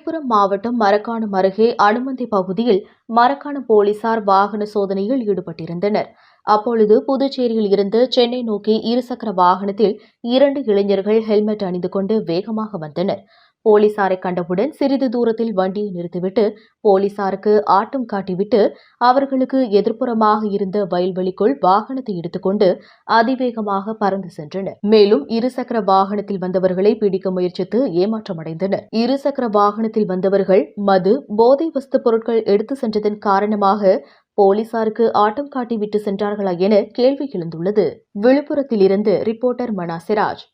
விழுப்புரம் மாவட்டம் மரக்காணம் அருகே அனுமந்தை பகுதியில் மரக்காணம் போலீசார் வாகன சோதனையில் ஈடுபட்டிருந்தனர். அப்பொழுது புதுச்சேரியில் இருந்து சென்னை நோக்கி இருசக்கர வாகனத்தில் 2 இளைஞர்கள் ஹெல்மெட் அணிந்து கொண்டு வேகமாக வந்தனர். போலீசாரை கண்டவுடன் சிறிது தூரத்தில் வண்டியை நிறுத்திவிட்டு போலீசாருக்கு ஆட்டம் காட்டிவிட்டு அவர்களுக்கு எதிர்ப்புறமாக இருந்த வயல்வெளிக்குள் வாகனத்தை எடுத்துக்கொண்டு அதிவேகமாக பறந்து சென்றனர். மேலும் இருசக்கர வாகனத்தில் வந்தவர்களை பிடிக்க முயற்சித்து ஏமாற்றமடைந்தனர். இருசக்கர வாகனத்தில் வந்தவர்கள் மது, போதை வஸ்து பொருட்கள் எடுத்து சென்றதன் காரணமாக போலீசாருக்கு ஆட்டம் காட்டிவிட்டு சென்றார்களா என கேள்வி எழுந்துள்ளது. விழுப்புரத்திலிருந்து ரிப்போர்ட்டர் மனாசிராஜ்.